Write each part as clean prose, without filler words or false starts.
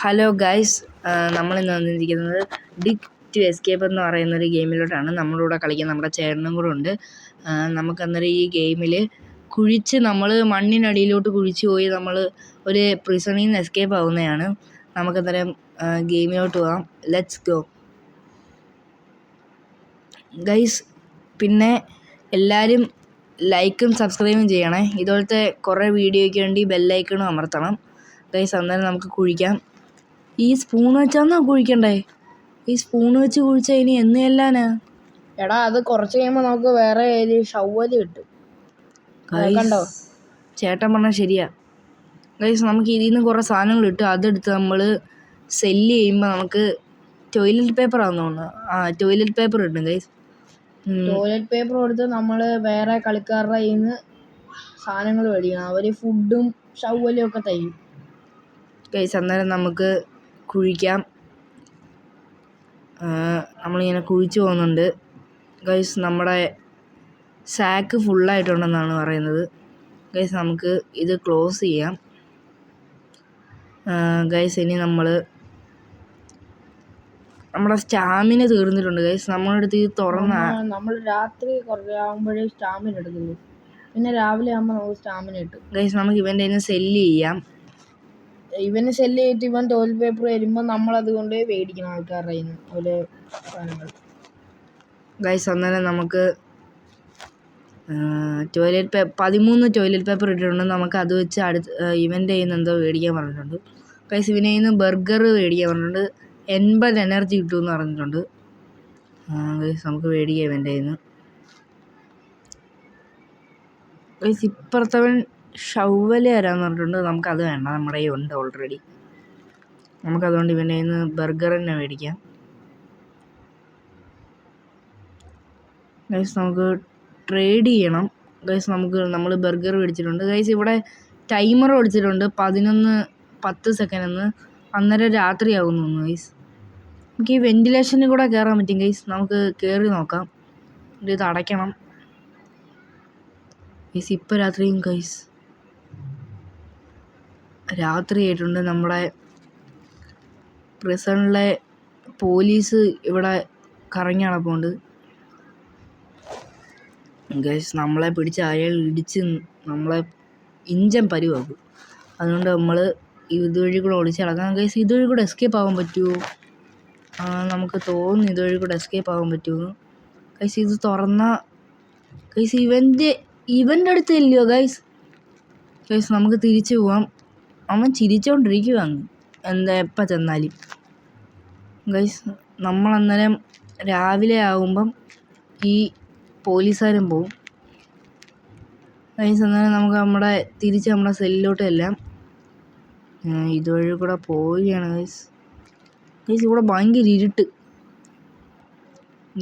Hello guys, നമ്മളിന്ന് വന്നിരിക്കുന്നത് dig to escape എന്ന് പറയുന്നൊരു ഗെയിമിലോട്ടാണ്. നമ്മളിവിടെ കളിക്കാൻ നമ്മുടെ ചേട്ടനും കൂടെ ഉണ്ട്. നമുക്കന്നേരം ഈ ഗെയിമിൽ കുഴിച്ച് നമ്മൾ മണ്ണിനടിയിലോട്ട് കുഴിച്ച് പോയി നമ്മൾ ഒരു പ്രിസണിൽ നിന്ന് എസ്കേപ്പ് ആവുന്നതാണ്. നമുക്കന്നേരം ഗെയിമിലോട്ട് പോകാം. Let's go guys. പിന്നെ എല്ലാവരും ലൈക്കും സബ്സ്ക്രൈബും ചെയ്യണേ. ഇതുപോലത്തെ കുറേ വീഡിയോയ്ക്ക് വേണ്ടി ബെല്ലൈക്കണും അമർത്തണം ഗൈസ്. അന്നേരം നമുക്ക് കുഴിക്കാം. ഈ സ്പൂൺ വെച്ചാന്നാ കുഴിക്കണ്ടേ? ഈ സ്പൂൺ വെച്ച് കുഴിച്ചാൽ ഇനി എന്ന് ചെല്ലാനാ? എടാ അത് കുറച്ച് കഴിയുമ്പോൾ നമുക്ക് വേറെ ഷവ്വല് കിട്ടും. കണ്ടോ, ചേട്ടൻ പറഞ്ഞാൽ ശരിയാ ഗൈസ്. നമുക്ക് ഇതിൽ നിന്ന് കുറേ സാധനങ്ങൾ കിട്ടും. അതെടുത്ത് നമ്മൾ സെല്ല് ചെയ്യുമ്പോൾ നമുക്ക് ടോയ്ലറ്റ് പേപ്പർ ആണെന്ന് തോന്നുന്നു. ടോയ്ലറ്റ് പേപ്പർ കിട്ടും ഗൈസ്. ടോയ്ലറ്റ് പേപ്പർ കൊടുത്ത് നമ്മൾ വേറെ കളിക്കാരുടെ കയ്യിൽ നിന്ന് സാധനങ്ങൾ മേടിക്കണം. അവർ ഫുഡും ഷവ്വലും ഒക്കെ തരും ഗൈസ്. അന്നേരം നമുക്ക് കുഴിക്കാം. നമ്മളിങ്ങനെ കുഴിച്ച് പോകുന്നുണ്ട് ഗൈസ്. നമ്മുടെ സാക്ക് ഫുള്ളായിട്ടുണ്ടെന്നാണ് പറയുന്നത് ഗൈസ്. നമുക്ക് ഇത് ക്ലോസ് ചെയ്യാം ഗൈസ്. ഇനി നമ്മുടെ സ്റ്റാമിന തീർന്നിട്ടുണ്ട് ഗൈസ്. നമ്മുടെ അടുത്ത് ഇത് നമ്മൾ രാത്രി കുറേ ആകുമ്പോഴേ സ്റ്റാമിന എടുക്കുള്ളൂ. പിന്നെ രാവിലെ ആകുമ്പോൾ നമുക്ക് സ്റ്റാമിന കിട്ടും ഗൈസ്. നമുക്ക് ഇവൻ്റെ കയ്യിൽ നിന്ന് സെല്ല് ചെയ്യാം. ഇവന് സെല്ല് ചെയ്തിട്ട് ഇവൻ ടോയ്ലറ്റ് പേപ്പർ വരുമ്പോൾ നമ്മളത് കൊണ്ട് മേടിക്കണം ആൾക്കാരുടെ കയ്യിൽ നിന്ന് ഓരോ സാധനങ്ങൾ ഗൈസ്. അന്നേരം നമുക്ക് 13 ടോയ്ലറ്റ് പേപ്പർ ഇട്ടിട്ടുണ്ട്. നമുക്ക് അത് വെച്ച് ഇവൻ്റെ കയ്യിൽ നിന്ന് എന്തോ മേടിക്കാൻ പറഞ്ഞിട്ടുണ്ട് ഗൈസ്. ഇവൻ്റെ കയ്യിൽ നിന്ന് ബർഗർ മേടിക്കാൻ പറഞ്ഞിട്ടുണ്ട്. 80 എനർജി കിട്ടുമെന്ന് പറഞ്ഞിട്ടുണ്ട് ഗൈസ്. നമുക്ക് മേടിക്കാം ഇവൻ്റെ കയ്യിൽ നിന്ന് ഗൈസ്. ഇപ്പുറത്തവൻ ഷവ്വല് തരാമെന്ന് പറഞ്ഞിട്ടുണ്ട്. നമുക്കത് വേണ്ട, നമ്മുടെ കയ്യിൽ ഉണ്ട് ഓൾറെഡി. നമുക്കതുകൊണ്ട് ഇവൻ്റെ കയ്യിൽ നിന്ന് ബർഗർ തന്നെ മേടിക്കാം ഗൈസ്. നമുക്ക് ട്രേഡ് ചെയ്യണം ഗൈസ്. നമ്മൾ ബർഗർ മേടിച്ചിട്ടുണ്ട് ഗൈസ്. ഇവിടെ ടൈമർ മേടിച്ചിട്ടുണ്ട് 10 സെക്കൻഡ്. അന്നേരം രാത്രിയാകും തോന്നുന്നു ഗൈസ്. നമുക്ക് ഈ വെന്റിലേഷനിൽ കൂടെ കയറാൻ പറ്റും ഗൈസ്. നമുക്ക് കയറി നോക്കാം. ഇത് അടയ്ക്കണം ഗൈസ്. ഇപ്പോൾ രാത്രിയും ഗൈസ്, രാത്രിയായിട്ടുണ്ട്. നമ്മുടെ പ്രിസണിലെ പോലീസ് ഇവിടെ കറങ്ങി നടപ്പുണ്ട് ഗൈസ്. നമ്മളെ പിടിച്ച് അയാൾ ഇടിച്ച് നമ്മളെ ഇഞ്ചൻ പരിവാക്കും. അതുകൊണ്ട് നമ്മൾ ഇതുവഴി കൂടെ ഒളിച്ച് നടക്കാം ഗൈസ്. ഇതുവഴി കൂടെ എസ്കേപ്പ് ആകാൻ പറ്റുമോ? നമുക്ക് തോന്നുന്നു ഇതുവഴി കൂടെ എസ്കേപ്പ് ആകാൻ പറ്റുമെന്ന് ഗൈസ്. ഇത് തുറന്നാൽ ഗൈസ് ഇവൻ്റെ അടുത്ത് ഇല്ലയോ ഗൈസ്? ഗൈസ് നമുക്ക് തിരിച്ചു പോവാം. അവൻ ചിരിച്ചോണ്ടിരിക്കുവാന്ന് എപ്പോൾ ചെന്നാലും ഗൈസ്. നമ്മളന്നേരം രാവിലെ ആകുമ്പം ഈ പോലീസുകാരും പോവും ഗൈസ്. അന്നേരം നമുക്ക് തിരിച്ച് നമ്മുടെ സെല്ലിലോട്ട് എല്ലാം ഇതുവഴി കൂടെ പോവുകയാണ് ഗൈസ്. ഗൈസ് ഇവിടെ ഭയങ്കര ഇരുട്ട്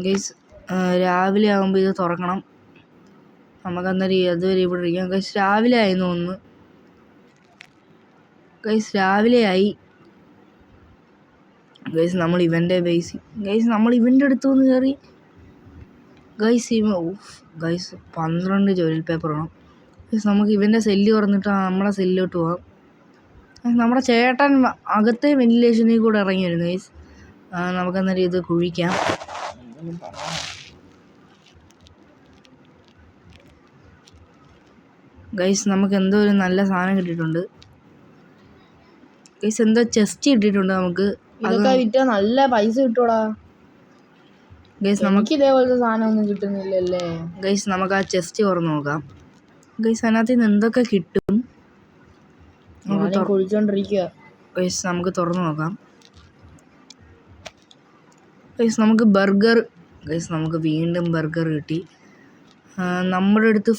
ഗൈസ്. രാവിലെ ആകുമ്പോൾ ഇത് തുറക്കണം. നമുക്കന്നേരം അതുവരെ ഇവിടെ ഇരിക്കാം ഗൈസ്. രാവിലെ ആയി തോന്നുന്നു ഗൈസ്. രാവിലെ ആയി ഗൈസ്. നമ്മൾ ഇവൻ്റെ അടുത്ത് നിന്ന് കയറി ഗൈസ്. ഗൈസ് 12 ടോയ്ലറ്റ് പേപ്പർ വേണം ഗൈസ്. നമുക്ക് ഇവൻ്റെ സെല്ല് തുറന്നിട്ട് നമ്മളെ സെല്ലിലോട്ട് പോകാം. നമ്മുടെ ചേട്ടൻ അകത്തെ വെന്റിലേഷനിൽ കൂടെ ഇറങ്ങി വരുന്നു ഗൈസ്. നമുക്കന്നേരം ഇത് കുഴിക്കാം ഗൈസ്. നമുക്ക് എന്തോ ഒരു നല്ല സാധനം കിട്ടിയിട്ടുണ്ട് ഗൈസ്. എന്തോ ചെസ്റ്റ് കിട്ടിയിട്ടുണ്ട് നമുക്ക്. അതൊക്കെ വിറ്റാ നല്ല പൈസ കിട്ടൂടാ ഗൈസ്. നമുക്ക് ഇതേപോലത്തെ സാധനം ഒന്നും കിട്ടുന്നില്ലല്ലേ ഗൈസ്. നമുക്ക് ആ ചെസ്റ്റ് തുറന്ന് നോക്കാം ഗൈസ്. അതിനകത്ത് നിന്ന് എന്തൊക്കെ കിട്ടും കുഴിച്ചോണ്ടിരിക്കുക ഗൈസ്. നമുക്ക് തുറന്ന് നോക്കാം ഗൈസ്. നമുക്ക് ബർഗർ ഗൈസ്. നമുക്ക് വീണ്ടും ബർഗർ കിട്ടി. നമ്മുടെ അടുത്ത്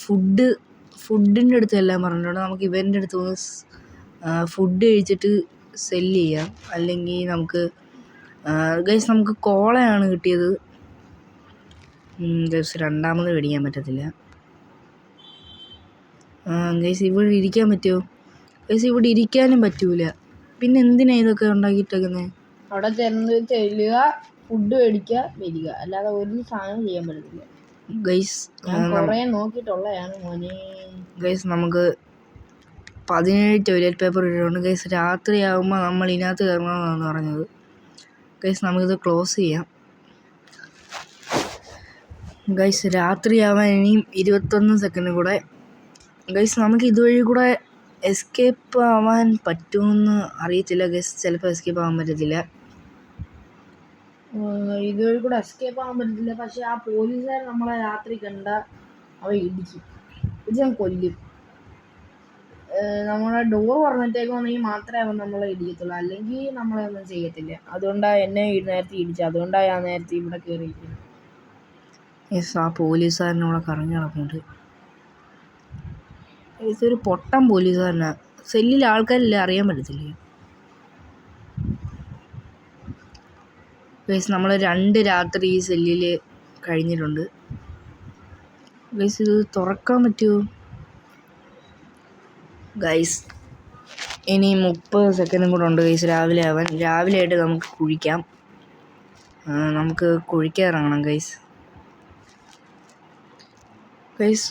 ഫുഡിൻ്റെ അടുത്ത് എല്ലാം പറഞ്ഞിട്ടുണ്ട്. നമുക്ക് ഇവൻ്റെ അടുത്ത് ഫുഡ് കഴിച്ചിട്ട് സെല്ല് ചെയ്യാം. അല്ലെങ്കിൽ നമുക്ക് ഗൈസ് നമുക്ക് കോളയാണ് കിട്ടിയത് ഗൈസ്. രണ്ടാമത് മേടിക്കാൻ പറ്റത്തില്ല ഗൈസ്. ഇവിടെ ഇരിക്കാൻ പറ്റുമോ ഗൈസ്? ഇവിടെ ഇരിക്കാനും പറ്റൂല. പിന്നെ എന്തിനാ ഇതൊക്കെ ഉണ്ടാക്കിയിട്ടേക്കുന്നത്? അവിടെ ചെല്ലുക, ഫുഡ് മേടിക്കുക, വരിക, അല്ലാതെ ഒരു സാധനം ചെയ്യാൻ പറ്റത്തില്ല ഗൈസ്. കുറേ നോക്കിയിട്ടുള്ളതാണ് മോനെ ഗൈസ്. നമുക്ക് 17 ടോയ്ലറ്റ് പേപ്പർ ഇട്ടിട്ടുണ്ട് ഗൈസ്. രാത്രിയാകുമ്പോൾ നമ്മൾ ഇതിനകത്ത് കയറണമെന്നാണ് പറഞ്ഞത് ഗൈസ്. നമുക്കിത് ക്ലോസ് ചെയ്യാം ഗൈസ്. രാത്രിയാവാൻ ഇനിയും 21 സെക്കൻഡ് കൂടെ ഗൈസ്. നമുക്ക് ഇതുവഴി കൂടെ എസ്കേപ്പ് ആവാൻ പറ്റുമെന്ന് അറിയത്തില്ല ഗൈസ്. ചിലപ്പോൾ എസ്കേപ്പ് ആവാൻ പറ്റത്തില്ല. ഇതുവഴി കൂടെ എസ്കേപ്പ് ആവാൻ പറ്റത്തില്ല. പക്ഷെ ആ പോലീസുകാർ നമ്മളെ രാത്രി കണ്ട അവ ഇടിക്കും, ഞാൻ കൊല്ലും. നമ്മളെ ഡോർ പറഞ്ഞിട്ടേക്കുവാണെങ്കിൽ മാത്രമേ അവൻ നമ്മളെ ഇടിക്കത്തുള്ളൂ, അല്ലെങ്കിൽ നമ്മളെ ഒന്നും ചെയ്യത്തില്ല. അതുകൊണ്ടാണ് എന്നെ നേരത്തെ ഇടിച്ചത്. അതുകൊണ്ടാണ് ഞാൻ നേരത്തെ ഇവിടെ കയറിയിരിക്കുന്നത്. ആ പോലീസുകാരനോടെ കറങ്ങി നടക്കുന്നുണ്ട്. ഇതൊരു പൊട്ടൻ പോലീസുകാരനാണ്. സെല്ലിൽ ആൾക്കാരില്ല, അറിയാൻ പറ്റത്തില്ല ഗൈസ്. നമ്മൾ 2 രാത്രി ഈ സെല്ലിൽ കഴിഞ്ഞിട്ടുണ്ട് ഗൈസ്. ഇത് തുറക്കാൻ പറ്റുമോ ഗൈസ്? ഇനി 30 സെക്കൻഡും കൂടെ ഉണ്ട് ഗൈസ് രാവിലെ ആവാൻ. രാവിലെ ആയിട്ട് നമുക്ക് കുഴിക്കാം. നമുക്ക് കുഴിക്കാൻ ഇറങ്ങണം ഗൈസ്. ഗൈസ്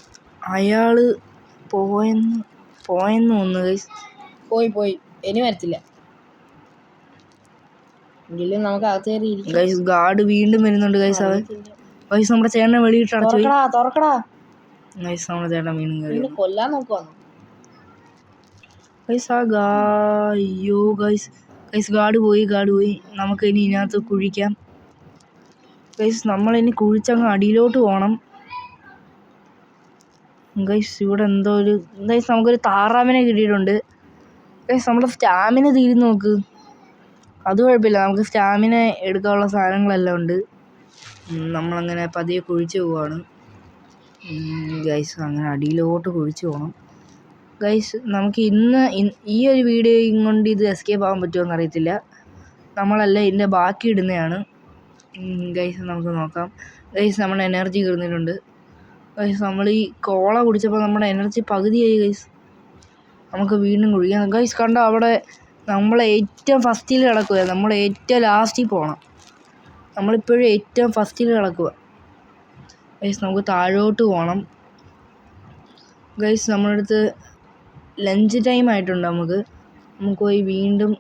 അയാൾ പോയെന്ന് തോന്നുന്നു ഗൈസ്. പോയി ഇനി വരത്തില്ല. എങ്കിലും നമുക്ക് അകത്ത് കയറി ഗൈസ്. ഗാർഡ് വീണ്ടും വരുന്നുണ്ട് ഗൈസ്. അവൻ ഗൈസ് നമ്മുടെ ചേട്ടനെ വെളിയിട്ട് അടച്ചു തുറക്കടാ ഗൈസ്. നമ്മുടെ ചേട്ടൻ വീണ്ടും കയറി കൊല്ലാൻ നോക്കുവാണ് ഗൈസ്. അയ്യോ ഗൈസ്. ഗാർഡ് പോയി. നമുക്ക് ഇനി ഇതിനകത്ത് കുഴിക്കാം ഗൈസ്. നമ്മളിനി കുഴിച്ചങ്ങ് അടിയിലോട്ട് പോകണം ഗൈസ്. ഇവിടെ എന്തോ ഒരു ഗൈസ് നമുക്കൊരു താറാവിനെ കിട്ടിയിട്ടുണ്ട് ഗൈസ്. നമ്മുടെ സ്റ്റാമിന തീരുന്നു നോക്ക്. അത് കുഴപ്പമില്ല, നമുക്ക് സ്റ്റാമിന എടുക്കാനുള്ള സാധനങ്ങളെല്ലാം ഉണ്ട്. നമ്മളങ്ങനെ പതിയെ കുഴിച്ച് പോവാണ് ഗൈസ്. അങ്ങനെ അടിയിലോട്ട് കുഴിച്ച് പോകണം ഗൈസ്. നമുക്ക് ഈ ഒരു വീഡിയോയും കൊണ്ട് ഇത് എസ്കേപ്പ് ആകാൻ പറ്റുമോ എന്നറിയത്തില്ല. നമ്മളല്ല ഇതിൻ്റെ ബാക്കി ഇടുന്നതാണ് ഗൈസ്. നമുക്ക് നോക്കാം ഗൈസ്. നമ്മുടെ എനർജി കയറുന്നിട്ടുണ്ട് ഗൈസ്. നമ്മൾ ഈ കോള കുടിച്ചപ്പോൾ നമ്മുടെ എനർജി പകുതിയായി ഗൈസ്. നമുക്ക് വീണ്ടും കുഴിക്കാം ഗൈസ്. കണ്ടോ അവിടെ നമ്മൾ ഏറ്റവും ഫസ്റ്റിൽ കിടക്കുക. നമ്മൾ ഏറ്റവും ലാസ്റ്റിൽ പോകണം. നമ്മളിപ്പോഴും ഏറ്റവും ഫസ്റ്റിൽ കിടക്കുക ഗൈസ്. നമുക്ക് താഴോട്ട് പോകണം ഗൈസ്. നമ്മുടെ അടുത്ത് ലഞ്ച് ടൈം ആയിട്ടുണ്ട്. നമുക്ക് പോയി വീണ്ടും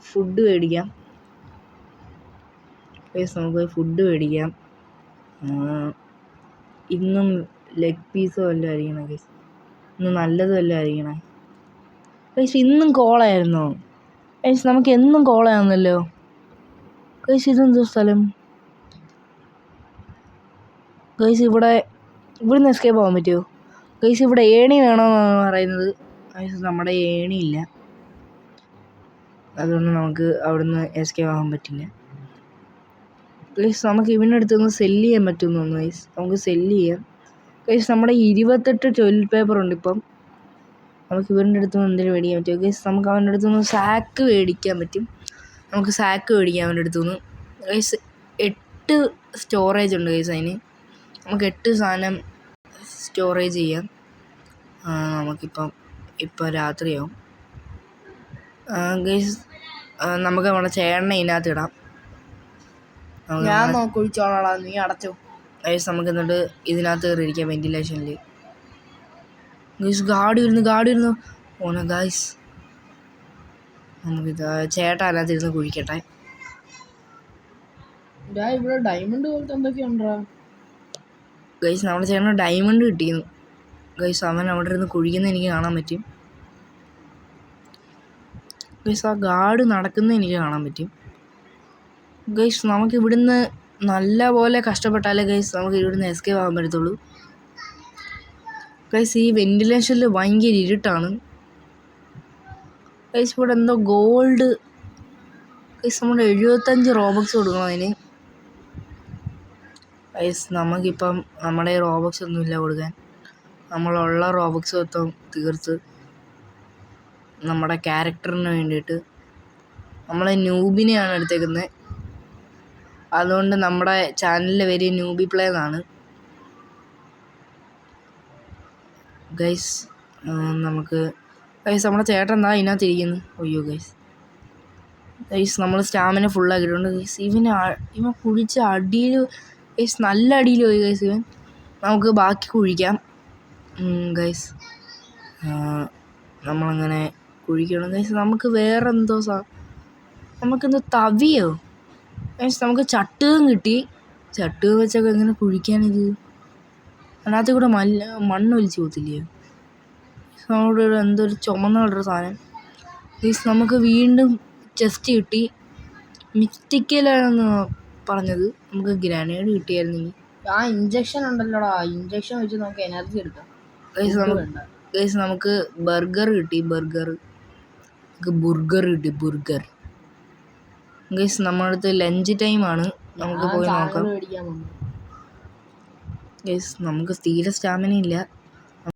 ഫുഡ് മേടിക്കാം ഗൈസ്. നമുക്ക് പോയി ഫുഡ് മേടിക്കാം. ഇന്നും ലെഗ് പീസോ വല്ലതും ആയിരിക്കണം ഗൈസ്. ഇന്ന് നല്ലത് വല്ലതും ആയിരിക്കണം ഗൈസ്. ഇന്നും കോളായിരുന്നോ ഗൈസ്? നമുക്ക് എന്നും കോളയാണെന്നല്ലോ ഗൈസ്. ഇതെന്തോ സ്ഥലം ഗൈസ്? ഇവിടുന്ന് എസ്കേപ്പ് ആവാൻ പറ്റുമോ ഗൈസ്? ഇവിടെ ഏണി വേണമെന്നാണ് പറയുന്നത് ഗൈസ്. നമ്മുടെ ഏണിയില്ല, അതുകൊണ്ട് നമുക്ക് അവിടുന്ന് എസ്കേപ്പ് ആവാൻ പറ്റില്ല ഗൈസ്. നമുക്ക് ഇവൻ്റെ അടുത്തുനിന്ന് സെല്ല് ചെയ്യാൻ പറ്റുമെന്ന് തോന്നുന്നു ഗൈസ്. നമുക്ക് സെല്ല് ചെയ്യാം ഗൈസ്. നമ്മുടെ 28 ടോയ്ലറ്റ് പേപ്പർ ഉണ്ട് ഇപ്പം. നമുക്ക് ഇവൻ്റെ അടുത്തുനിന്ന് എന്തെങ്കിലും മേടിക്കാൻ പറ്റുമോ ഗൈസ്? നമുക്ക് അവൻ്റെ അടുത്തുനിന്ന് സാക്ക് മേടിക്കാൻ പറ്റും. നമുക്ക് സാക്ക് മേടിക്കാം അവൻ്റെ അടുത്തുനിന്ന് ഗൈസ്. 8 സ്റ്റോറേജ് ഉണ്ട് ഗൈസ്. അതിന് നമുക്ക് 8 സാധനം സ്റ്റോറേജ് ചെയ്യാം. നമുക്കിപ്പം രാത്രിയാവും ഗൈസ്. നമുക്ക് നമ്മുടെ ചേട്ടനെ ഇതിനകത്ത് ഇടാം. ഞാൻ കുഴിച്ചോളാം, നീ അടച്ചോ ഗൈസ്. നമുക്ക് എന്നിട്ട് ഇതിനകത്ത് കയറിയിരിക്കാം വെന്റിലേഷനിൽ ഗൈസ്. ഗാർഡ് വരുന്നു ഓണ ഗൈസ്. നമുക്കിത് ചേട്ടൻ അതിനകത്ത് ഇരുന്ന് കുഴിക്കട്ടെ. ഇവിടെ ഡയമണ്ട് പോലത്തെ എന്തൊക്കെയുണ്ടോ ഗൈസ്? നമ്മുടെ ചേട്ടന് ഡയമണ്ട് കിട്ടിയിരുന്നു ഗൈസ്. അവൻ അവിടെ ഇരുന്ന് കുഴിക്കുന്നത് എനിക്ക് കാണാൻ പറ്റും ഗൈസ്. ആ ഗാർഡ് നടക്കുന്നത് എനിക്ക് കാണാൻ പറ്റും ഗൈസ്. നമുക്ക് ഇവിടുന്ന് നല്ല പോലെ കഷ്ടപ്പെട്ടാലേ ഗൈസ് നമുക്ക് ഇവിടുന്ന് എസ്കേപ്പ് ആകാൻ പറ്റത്തുള്ളൂ ഗൈസ്. ഈ വെന്റിലേഷനിൽ ഭയങ്കര ഇരുട്ടാണ് ഗൈസ്. ഇവിടെ എന്തോ ഗോൾഡ് ഗൈസ്. നമ്മുടെ 75 റോബക്സ് കൊടുക്കണം അതിന് ഗൈസ്. നമുക്കിപ്പം നമ്മുടെ റോബക്സ് ഒന്നുമില്ല കൊടുക്കാൻ. നമ്മളുള്ള റോബക്സ് മൊത്തം തീർത്ത് നമ്മുടെ ക്യാരക്ടറിന് വേണ്ടിയിട്ട് നമ്മളെ ന്യൂബിനെയാണ് എടുത്തേക്കുന്നത്. അതുകൊണ്ട് നമ്മുടെ ചാനലിലെ പേര് ന്യൂബി പ്ലേ എന്നാണ് ഗൈസ്. നമുക്ക് ഗൈസ് നമ്മുടെ ചേട്ടൻ എന്താ ഇതിനകത്ത് ഇരിക്കുന്നു. അയ്യോ ഗൈസ് നമ്മൾ സ്റ്റാമിന ഫുള്ളാക്കിയിട്ടുണ്ട് ഗൈസ്. ഇവൻ കുഴിച്ച അടിയിൽ ഗൈസ്, നല്ല അടിയിൽ പോയി ഗൈസ് ഇവൻ. നമുക്ക് ബാക്കി കുഴിക്കാം ഗൈസ്. നമ്മളങ്ങനെ കുഴിക്കണം ഗൈസ്. നമുക്ക് വേറെ എന്തോ നമുക്കെന്തോ തവിയോ ഗൈസ്, നമുക്ക് ചട്ടുകം കിട്ടി. ചട്ടുകം വെച്ചൊക്കെ എങ്ങനെ കുഴിക്കാനിത്? അതിനകത്ത് കൂടെ മണ്ണ് ഒലിച്ച് പോകത്തില്ലയോ? നമ്മുടെ ഇവിടെ എന്തോ ഒരു ചുമന്ന കളർ സാധനം ഗൈസ്. നമുക്ക് വീണ്ടും ചെസ്റ്റ് കിട്ടി. മിസ്റ്റിക്കലാണെന്ന് പറഞ്ഞത്. നമുക്ക് ഗ്രനേഡ് കിട്ടിയായിരുന്നെങ്കിൽ. ആ ഇഞ്ചക്ഷൻ ഉണ്ടല്ലോടാ, ഇഞ്ചക്ഷൻ വെച്ച് നമുക്ക് എനർജി എടുക്കാം. ഗൈസ് നമുക്ക് ബർഗർ കിട്ടി. ബർഗർ കിട്ടി. ബർഗർ ഗൈസ്, നമ്മുടെ അടുത്ത് ലഞ്ച് ടൈമാണ്. നമുക്ക് പോയി നോക്കാം മേടിക്കാൻ വന്നു. ഗൈസ്. നമുക്ക് തീരെ സ്റ്റാമിന ഇല്ല.